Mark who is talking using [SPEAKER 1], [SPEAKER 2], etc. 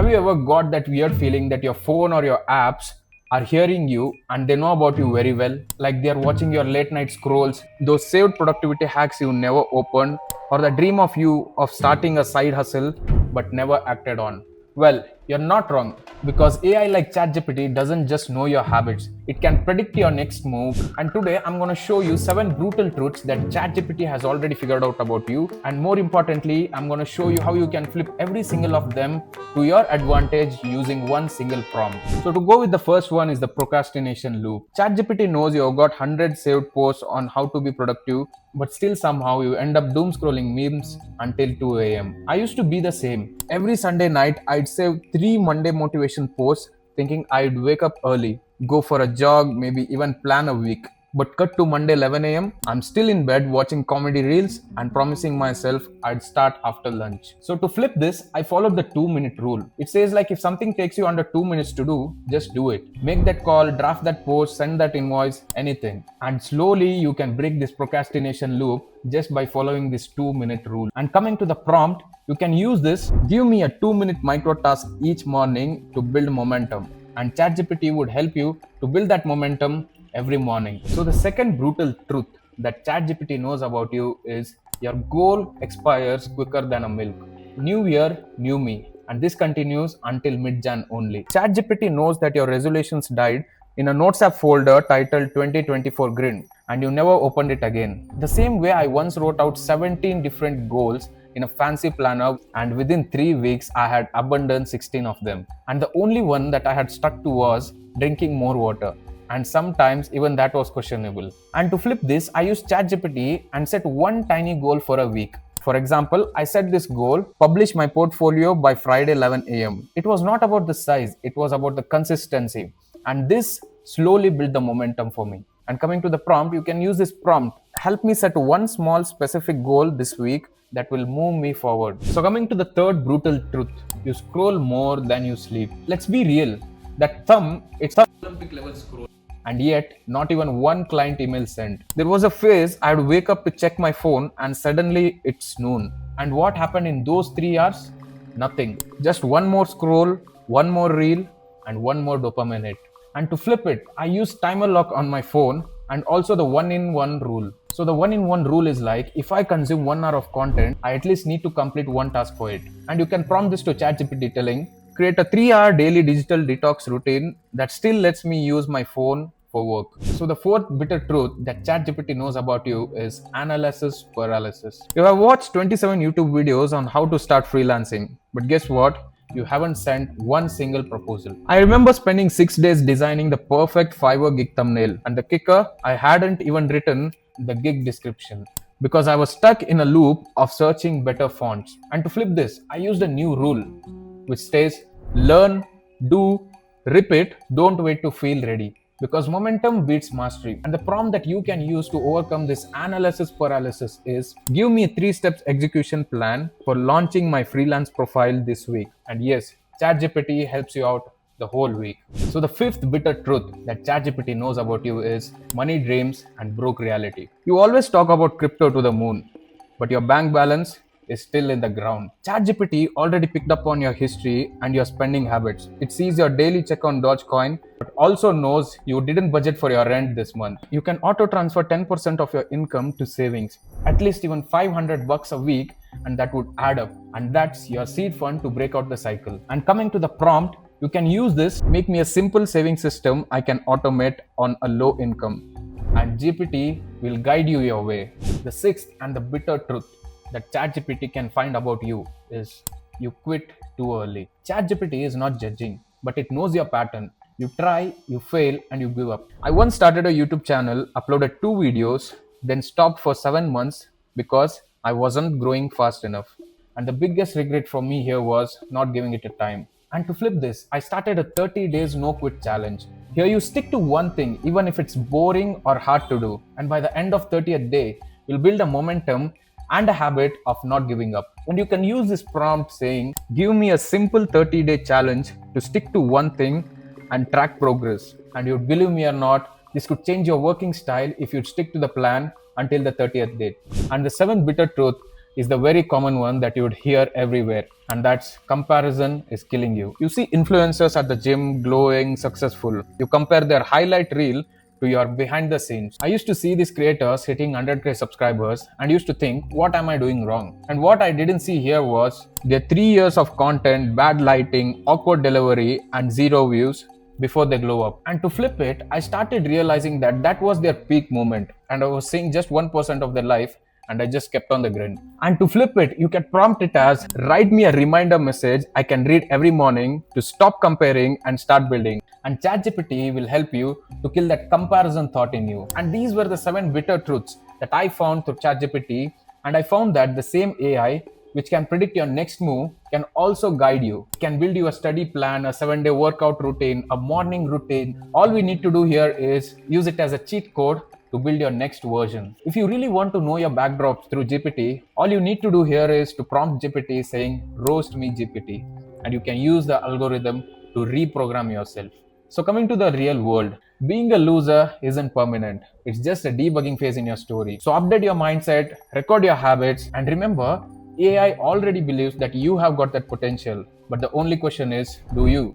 [SPEAKER 1] Have you ever got that weird feeling that your phone or your apps are hearing you and they know about you very well? Like they are watching your late night scrolls, those saved productivity hacks you never opened, or the dream of you of starting a side hustle but never acted on? Well, you're not wrong, because AI like ChatGPT doesn't just know your habits, it can predict your next move. And today I'm going to show you 7 brutal truths that ChatGPT has already figured out about you. And more importantly, I'm going to show you how you can flip every single of them to your advantage using one single prompt. So to go with the first one is the procrastination loop. ChatGPT knows you've got 100 saved posts on how to be productive, but still somehow you end up doom scrolling memes until 2 a.m. I used to be the same. Every Sunday night, I'd save 3 Monday motivation posts thinking I'd wake up early, go for a jog, maybe even plan a week. But cut to Monday 11 a.m., I'm still in bed watching comedy reels and promising myself I'd start after lunch. So to flip this, I followed the 2-minute rule. It says like if something takes you under 2 minutes to do, just do it. Make that call, draft that post, send that invoice, anything. And slowly you can break this procrastination loop just by following this 2-minute rule. And coming to the prompt, you can use this, give me a 2-minute micro task each morning to build momentum. And ChatGPT would help you to build that momentum every morning. So the second brutal truth that ChatGPT knows about you is your goal expires quicker than a milk. New year, new me. And this continues until mid-Jan only. ChatGPT knows that your resolutions died in a Notes app folder titled 2024 Grin and you never opened it again. The same way I once wrote out 17 different goals in a fancy planner, and within 3 weeks I had abandoned 16 of them. And the only one that I had stuck to was drinking more water. And sometimes even that was questionable. And to flip this, I used ChatGPT and set one tiny goal for a week. For example, I set this goal, publish my portfolio by Friday 11 a.m. It was not about the size, it was about the consistency. And this slowly built the momentum for me. And coming to the prompt, you can use this prompt. Help me set one small specific goal this week that will move me forward. So coming to the third brutal truth, you scroll more than you sleep. Let's be real. That thumb, it's a Olympic level scroll. And yet, not even one client email sent. There was a phase I'd wake up to check my phone and suddenly it's noon. And what happened in those 3 hours? Nothing. Just one more scroll, one more reel, and one more dopamine hit. And to flip it, I use timer lock on my phone and also the 1-in-1 rule. So the 1-in-1 rule is like, if I consume 1 hour of content, I at least need to complete one task for it. And you can prompt this to ChatGPT telling, create a 3-hour daily digital detox routine that still lets me use my phone for work. So the fourth bitter truth that ChatGPT knows about you is analysis paralysis. You have watched 27 YouTube videos on how to start freelancing, but guess what? You haven't sent one single proposal. I remember spending 6 days designing the perfect Fiverr gig thumbnail, and the kicker, I hadn't even written the gig description because I was stuck in a loop of searching better fonts. And to flip this, I used a new rule which says learn, do, repeat, don't wait to feel ready. Because momentum beats mastery. And the prompt that you can use to overcome this analysis paralysis is, give me a 3-step execution plan for launching my freelance profile this week. And yes, ChatGPT helps you out the whole week. So the fifth bitter truth that ChatGPT knows about you is money dreams and broke reality. You always talk about crypto to the moon, but your bank balance is still in the ground. ChatGPT already picked up on your history and your spending habits. It sees your daily check on Dogecoin, but also knows you didn't budget for your rent this month. You can auto transfer 10% of your income to savings, at least even $500 a week, and that would add up. And that's your seed fund to break out the cycle. And coming to the prompt, you can use this, make me a simple saving system I can automate on a low income. And GPT will guide you your way. The sixth and the bitter truth that ChatGPT can find about you is you quit too early. ChatGPT is not judging, but it knows your pattern. You try, you fail, and you give up. I once started a YouTube channel, uploaded 2 videos, then stopped for 7 months because I wasn't growing fast enough. And the biggest regret for me here was not giving it a time. And to flip this, I started a 30 days no quit challenge. Here you stick to one thing, even if it's boring or hard to do. And by the end of 30th day, you'll build a momentum and a habit of not giving up. And you can use this prompt saying, give me a simple 30-day challenge to stick to one thing and track progress. And you'd believe me or not, this could change your working style if you'd stick to the plan until the 30th date. And the seventh bitter truth is the very common one that you would hear everywhere, and that's comparison is killing you. You see influencers at the gym glowing, successful. You compare their highlight reel to your behind the scenes. I used to see these creators hitting 100k subscribers and used to think, what am I doing wrong? And what I didn't see here was their 3 years of content, bad lighting, awkward delivery, and zero views before they glow up. And to flip it, I started realizing that that was their peak moment, and I was seeing just 1% of their life, and I just kept on the grind. And to flip it, you can prompt it as write me a reminder message I can read every morning to stop comparing and start building. And ChatGPT will help you to kill that comparison thought in you. And these were the 7 bitter truths that I found through ChatGPT. And I found that the same AI which can predict your next move can also guide you. It can build you a study plan, a 7-day workout routine, a morning routine. All we need to do here is use it as a cheat code to build your next version. If you really want to know your backdrops through GPT, all you need to do here is to prompt GPT saying, roast me GPT, and you can use the algorithm to reprogram yourself. So coming to the real world, being a loser isn't permanent. It's just a debugging phase in your story. So update your mindset, record your habits, and remember, AI already believes that you have got that potential. But the only question is, do you?